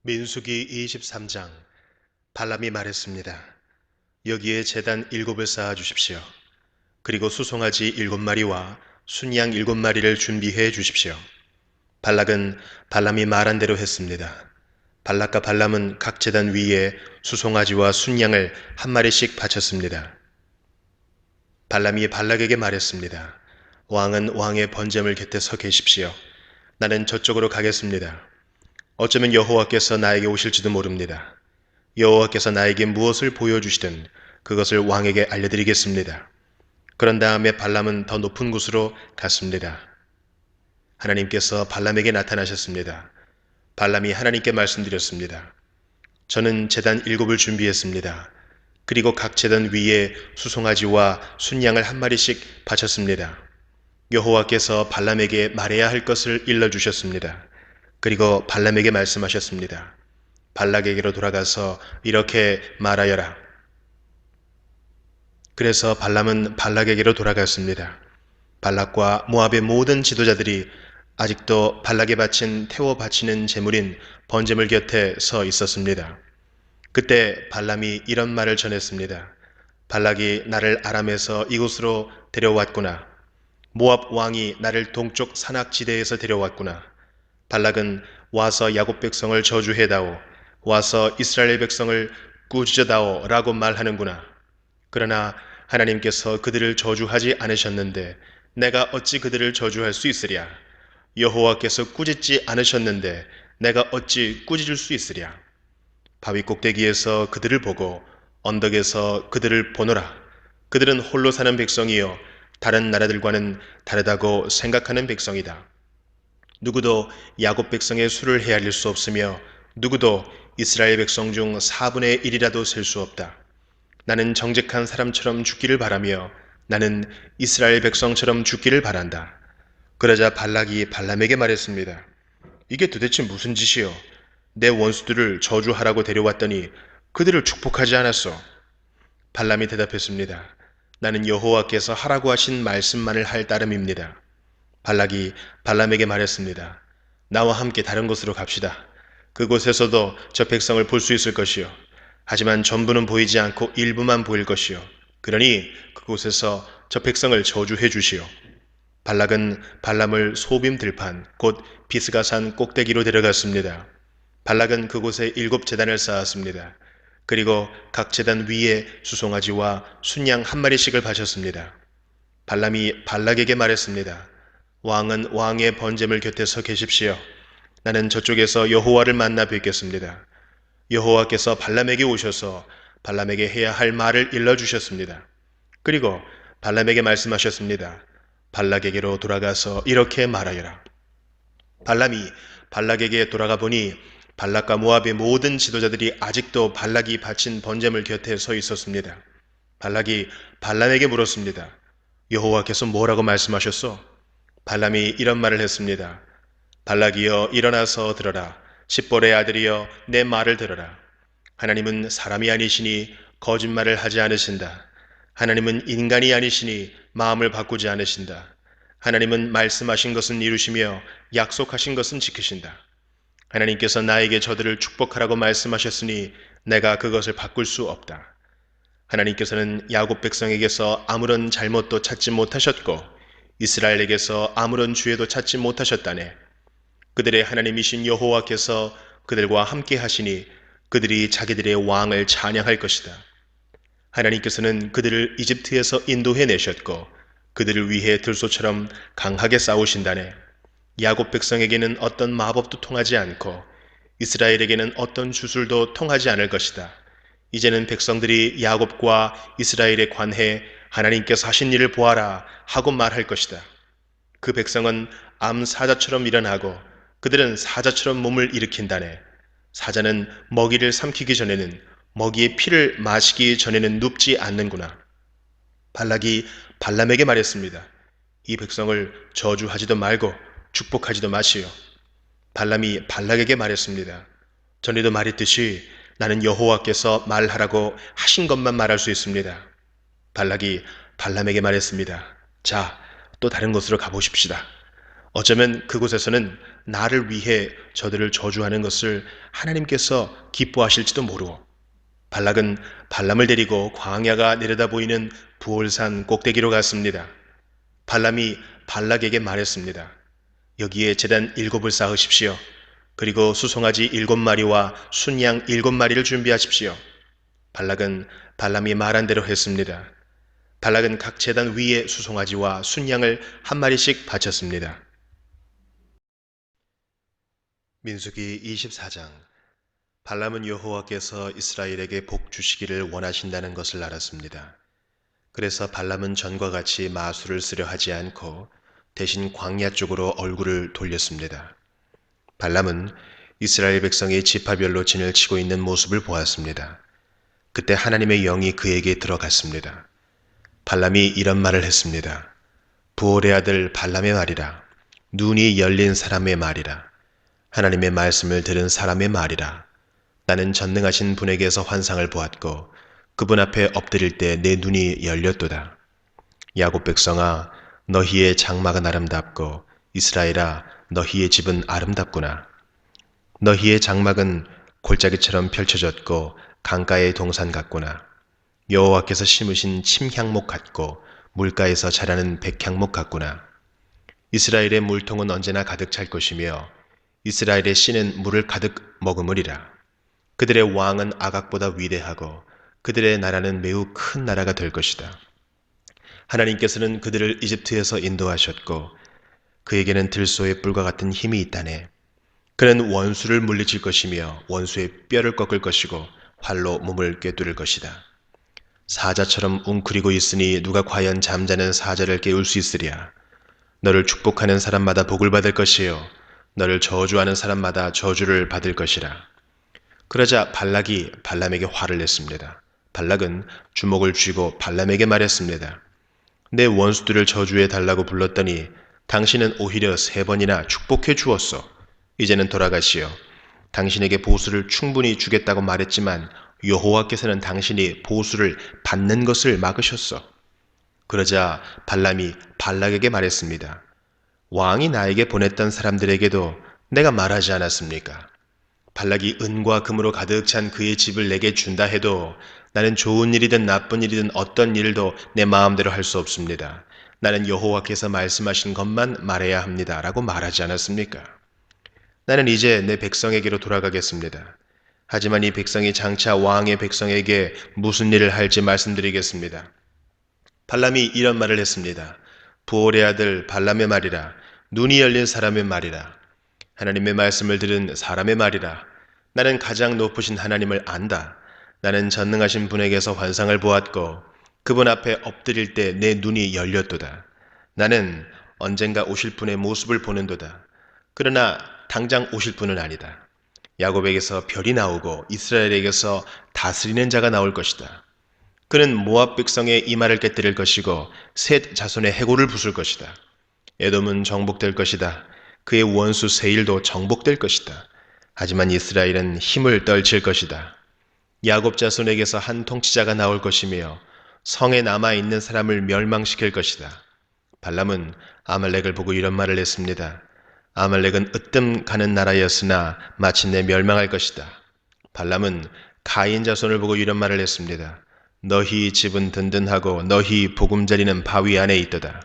민수기 23장. 발람이 말했습니다. 여기에 제단 7을 쌓아 주십시오. 그리고 수송아지 7마리와 순양 7마리를 준비해 주십시오. 발락은 발람이 말한 대로 했습니다. 발락과 발람은 각 제단 위에 수송아지와 순양을 한 마리씩 바쳤습니다. 발람이 발락에게 말했습니다. 왕은 왕의 번제물 곁에 서 계십시오. 나는 저쪽으로 가겠습니다. 어쩌면 여호와께서 나에게 오실지도 모릅니다. 여호와께서 나에게 무엇을 보여주시든 그것을 왕에게 알려드리겠습니다. 그런 다음에 발람은 더 높은 곳으로 갔습니다. 하나님께서 발람에게 나타나셨습니다. 발람이 하나님께 말씀드렸습니다. 저는 제단 7을 준비했습니다. 그리고 각 제단 위에 수송아지와 순양을 한 마리씩 바쳤습니다. 여호와께서 발람에게 말해야 할 것을 일러주셨습니다. 그리고 발람에게 말씀하셨습니다. 발락에게로 돌아가서 이렇게 말하여라. 그래서 발람은 발락에게로 돌아갔습니다. 발락과 모압의 모든 지도자들이 아직도 발락에 바친 태워 바치는 제물인 번제물 곁에 서 있었습니다. 그때 발람이 이런 말을 전했습니다. 발락이 나를 아람에서 이곳으로 데려왔구나. 모압 왕이 나를 동쪽 산악지대에서 데려왔구나. 발락은 와서 야곱 백성을 저주해다오. 와서 이스라엘 백성을 꾸짖어다오 라고 말하는구나. 그러나 하나님께서 그들을 저주하지 않으셨는데 내가 어찌 그들을 저주할 수 있으랴. 여호와께서 꾸짖지 않으셨는데 내가 어찌 꾸짖을 수 있으랴. 바위 꼭대기에서 그들을 보고 언덕에서 그들을 보노라. 그들은 홀로 사는 백성이요 다른 나라들과는 다르다고 생각하는 백성이다. 누구도 야곱 백성의 수를 헤아릴 수 없으며 누구도 이스라엘 백성 중 4분의 1이라도 셀 수 없다. 나는 정직한 사람처럼 죽기를 바라며 나는 이스라엘 백성처럼 죽기를 바란다. 그러자 발락이 발람에게 말했습니다. 이게 도대체 무슨 짓이요? 내 원수들을 저주하라고 데려왔더니 그들을 축복하지 않았어. 발람이 대답했습니다. 나는 여호와께서 하라고 하신 말씀만을 할 따름입니다. 발락이 발람에게 말했습니다. 나와 함께 다른 곳으로 갑시다. 그곳에서도 저 백성을 볼 수 있을 것이요. 하지만 전부는 보이지 않고 일부만 보일 것이요. 그러니 그곳에서 저 백성을 저주해 주시오. 발락은 발람을 소빔 들판 곧 비스가산 꼭대기로 데려갔습니다. 발락은 그곳에 7제단을 쌓았습니다. 그리고 각 제단 위에 수송아지와 순양 한 마리씩을 바쳤습니다. 발람이 발락에게 말했습니다. 왕은 왕의 번제물 곁에 서 계십시오. 나는 저쪽에서 여호와를 만나 뵙겠습니다. 여호와께서 발람에게 오셔서 발람에게 해야 할 말을 일러주셨습니다. 그리고 발람에게 말씀하셨습니다. 발락에게로 돌아가서 이렇게 말하여라. 발람이 발락에게 돌아가 보니 발락과 모압의 모든 지도자들이 아직도 발락이 바친 번제물 곁에 서 있었습니다. 발락이 발람에게 물었습니다. 여호와께서 뭐라고 말씀하셨소? 발람이 이런 말을 했습니다. 발락이여 일어나서 들어라. 십볼의 아들이여 내 말을 들어라. 하나님은 사람이 아니시니 거짓말을 하지 않으신다. 하나님은 인간이 아니시니 마음을 바꾸지 않으신다. 하나님은 말씀하신 것은 이루시며 약속하신 것은 지키신다. 하나님께서 나에게 저들을 축복하라고 말씀하셨으니 내가 그것을 바꿀 수 없다. 하나님께서는 야곱 백성에게서 아무런 잘못도 찾지 못하셨고 이스라엘에게서 아무런 죄도 찾지 못하셨다네. 그들의 하나님이신 여호와께서 그들과 함께 하시니 그들이 자기들의 왕을 찬양할 것이다. 하나님께서는 그들을 이집트에서 인도해 내셨고 그들을 위해 들소처럼 강하게 싸우신다네. 야곱 백성에게는 어떤 마법도 통하지 않고 이스라엘에게는 어떤 주술도 통하지 않을 것이다. 이제는 백성들이 야곱과 이스라엘에 관해 하나님께서 하신 일을 보아라 하고 말할 것이다. 그 백성은 암 사자처럼 일어나고 그들은 사자처럼 몸을 일으킨다네. 사자는 먹이를 삼키기 전에는 먹이의 피를 마시기 전에는 눕지 않는구나. 발락이 발람에게 말했습니다. 이 백성을 저주하지도 말고 축복하지도 마시오. 발람이 발락에게 말했습니다. 전에도 말했듯이 나는 여호와께서 말하라고 하신 것만 말할 수 있습니다. 발락이 발람에게 말했습니다. 자, 또 다른 곳으로 가보십시다. 어쩌면 그곳에서는 나를 위해 저들을 저주하는 것을 하나님께서 기뻐하실지도 모르오. 발락은 발람을 데리고 광야가 내려다 보이는 부올산 꼭대기로 갔습니다. 발람이 발락에게 말했습니다. 여기에 제단 7을 쌓으십시오. 그리고 수송아지 7마리와 순양 7마리를 준비하십시오. 발락은 발람이 말한 대로 했습니다. 발락은 각 제단 위에 수송아지와 순양을 한 마리씩 바쳤습니다. 민수기 24장. 발람은 여호와께서 이스라엘에게 복 주시기를 원하신다는 것을 알았습니다. 그래서 발람은 전과 같이 마술을 쓰려 하지 않고 대신 광야 쪽으로 얼굴을 돌렸습니다. 발람은 이스라엘 백성이 지파별로 진을 치고 있는 모습을 보았습니다. 그때 하나님의 영이 그에게 들어갔습니다. 발람이 이런 말을 했습니다. 부올의 아들 발람의 말이라. 눈이 열린 사람의 말이라. 하나님의 말씀을 들은 사람의 말이라. 나는 전능하신 분에게서 환상을 보았고 그분 앞에 엎드릴 때 내 눈이 열렸도다. 야곱 백성아, 너희의 장막은 아름답고 이스라엘아, 너희의 집은 아름답구나. 너희의 장막은 골짜기처럼 펼쳐졌고 강가의 동산 같구나. 여호와께서 심으신 침향목 같고 물가에서 자라는 백향목 같구나. 이스라엘의 물통은 언제나 가득 찰 것이며 이스라엘의 씨는 물을 가득 머금으리라. 그들의 왕은 아각보다 위대하고 그들의 나라는 매우 큰 나라가 될 것이다. 하나님께서는 그들을 이집트에서 인도하셨고 그에게는 들소의 뿔과 같은 힘이 있다네. 그는 원수를 물리칠 것이며 원수의 뼈를 꺾을 것이고 활로 몸을 꿰뚫을 것이다. 사자처럼 웅크리고 있으니 누가 과연 잠자는 사자를 깨울 수 있으랴. 너를 축복하는 사람마다 복을 받을 것이요 너를 저주하는 사람마다 저주를 받을 것이라. 그러자 발락이 발람에게 화를 냈습니다. 발락은 주먹을 쥐고 발람에게 말했습니다. 내 원수들을 저주해 달라고 불렀더니 당신은 오히려 3번이나 축복해 주었소. 이제는 돌아가시오. 당신에게 보수를 충분히 주겠다고 말했지만 여호와께서는 당신이 보수를 받는 것을 막으셨소. 그러자 발람이 발락에게 말했습니다. 왕이 나에게 보냈던 사람들에게도 내가 말하지 않았습니까? 발락이 은과 금으로 가득 찬 그의 집을 내게 준다 해도 나는 좋은 일이든 나쁜 일이든 어떤 일도 내 마음대로 할 수 없습니다. 나는 여호와께서 말씀하신 것만 말해야 합니다. 라고 말하지 않았습니까? 나는 이제 내 백성에게로 돌아가겠습니다. 하지만 이 백성이 장차 왕의 백성에게 무슨 일을 할지 말씀드리겠습니다. 발람이 이런 말을 했습니다. 부올의 아들 발람의 말이라. 눈이 열린 사람의 말이라. 하나님의 말씀을 들은 사람의 말이라. 나는 가장 높으신 하나님을 안다. 나는 전능하신 분에게서 환상을 보았고 그분 앞에 엎드릴 때 내 눈이 열렸도다. 나는 언젠가 오실 분의 모습을 보는도다. 그러나 당장 오실 분은 아니다. 야곱에게서 별이 나오고 이스라엘에게서 다스리는 자가 나올 것이다. 그는 모압 백성의 이마를 깨뜨릴 것이고 셋 자손의 해골을 부술 것이다. 에돔은 정복될 것이다. 그의 원수 세일도 정복될 것이다. 하지만 이스라엘은 힘을 떨칠 것이다. 야곱 자손에게서 한 통치자가 나올 것이며 성에 남아있는 사람을 멸망시킬 것이다. 발람은 아말렉을 보고 이런 말을 했습니다. 아말렉은 으뜸 가는 나라였으나 마침내 멸망할 것이다. 발람은 가인 자손을 보고 이런 말을 했습니다. 너희 집은 든든하고 너희 보금자리는 바위 안에 있도다.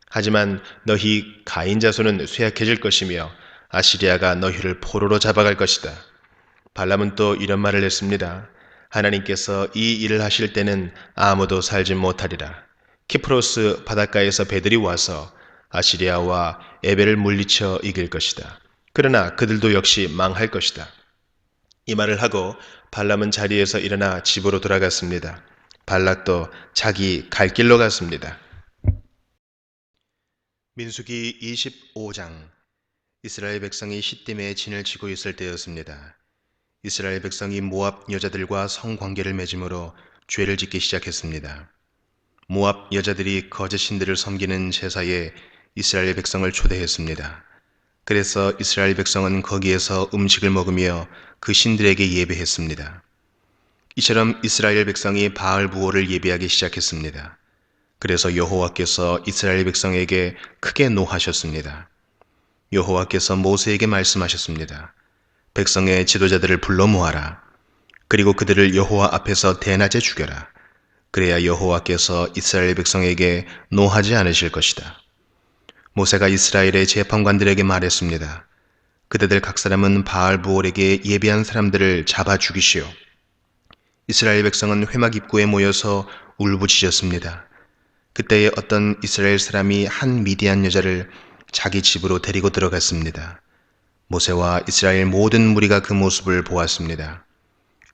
하지만 너희 가인 자손은 쇠약해질 것이며 아시리아가 너희를 포로로 잡아갈 것이다. 발람은 또 이런 말을 했습니다. 하나님께서 이 일을 하실 때는 아무도 살지 못하리라. 키프로스 바닷가에서 배들이 와서 아시리아와 에벨을 물리쳐 이길 것이다. 그러나 그들도 역시 망할 것이다. 이 말을 하고 발람은 자리에서 일어나 집으로 돌아갔습니다. 발락도 자기 갈 길로 갔습니다. 민수기 25장. 이스라엘 백성이 시딤에 진을 치고 있을 때였습니다. 이스라엘 백성이 모압 여자들과 성관계를 맺음으로 죄를 짓기 시작했습니다. 모압 여자들이 거짓 신들을 섬기는 제사에 이스라엘 백성을 초대했습니다. 그래서 이스라엘 백성은 거기에서 음식을 먹으며 그 신들에게 예배했습니다. 이처럼 이스라엘 백성이 바알부올을 예배하기 시작했습니다. 그래서 여호와께서 이스라엘 백성에게 크게 노하셨습니다. 여호와께서 모세에게 말씀하셨습니다. 백성의 지도자들을 불러 모아라. 그리고 그들을 여호와 앞에서 대낮에 죽여라. 그래야 여호와께서 이스라엘 백성에게 노하지 않으실 것이다. 모세가 이스라엘의 재판관들에게 말했습니다. 그대들 각 사람은 바알부올에게 예비한 사람들을 잡아 죽이시오. 이스라엘 백성은 회막 입구에 모여서 울부짖었습니다. 그때에 어떤 이스라엘 사람이 한 미디안 여자를 자기 집으로 데리고 들어갔습니다. 모세와 이스라엘 모든 무리가 그 모습을 보았습니다.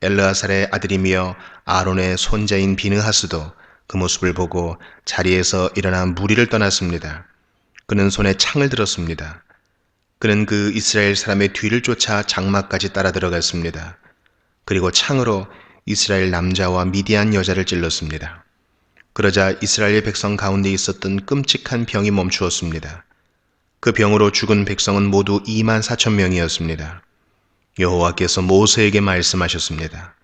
엘르아살의 아들이며 아론의 손자인 비느하스도 그 모습을 보고 자리에서 일어나 무리를 떠났습니다. 그는 손에 창을 들었습니다. 그는 그 이스라엘 사람의 뒤를 쫓아 장막까지 따라 들어갔습니다. 그리고 창으로 이스라엘 남자와 미디안 여자를 찔렀습니다. 그러자 이스라엘 백성 가운데 있었던 끔찍한 병이 멈추었습니다. 그 병으로 죽은 백성은 모두 2만 4천 명이었습니다. 여호와께서 모세에게 말씀하셨습니다.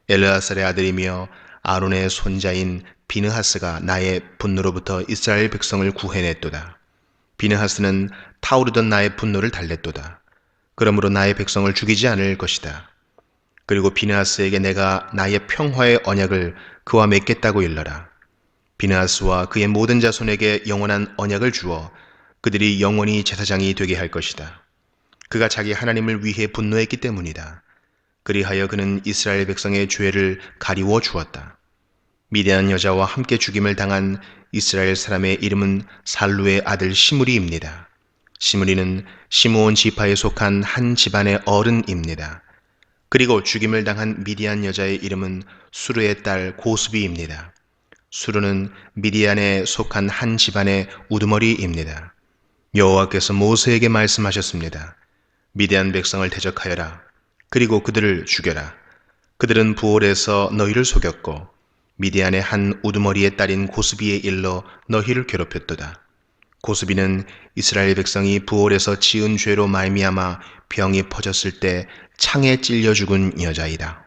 엘르아살의 아들이며 아론의 손자인 비느하스가 나의 분노로부터 이스라엘 백성을 구해냈도다. 비느하스는 타오르던 나의 분노를 달랬도다. 그러므로 나의 백성을 죽이지 않을 것이다. 그리고 비느하스에게 내가 나의 평화의 언약을 그와 맺겠다고 일러라. 비느하스와 그의 모든 자손에게 영원한 언약을 주어 그들이 영원히 제사장이 되게 할 것이다. 그가 자기 하나님을 위해 분노했기 때문이다. 그리하여 그는 이스라엘 백성의 죄를 가리워 주었다. 미디안 여자와 함께 죽임을 당한 이스라엘 사람의 이름은 살루의 아들 시므리입니다. 시므리는 시므온 지파에 속한 한 집안의 어른입니다. 그리고 죽임을 당한 미디안 여자의 이름은 수르의 딸 고스비입니다. 수르는 미디안에 속한 한 집안의 우두머리입니다. 여호와께서 모세에게 말씀하셨습니다. 미디안 백성을 대적하여라. 그리고 그들을 죽여라. 그들은 부올에서 너희를 속였고 미디안의 한 우두머리의 딸인 고스비의 일로 너희를 괴롭혔도다. 고스비는 이스라엘 백성이 부올에서 지은 죄로 말미암아 병이 퍼졌을 때 창에 찔려 죽은 여자이다.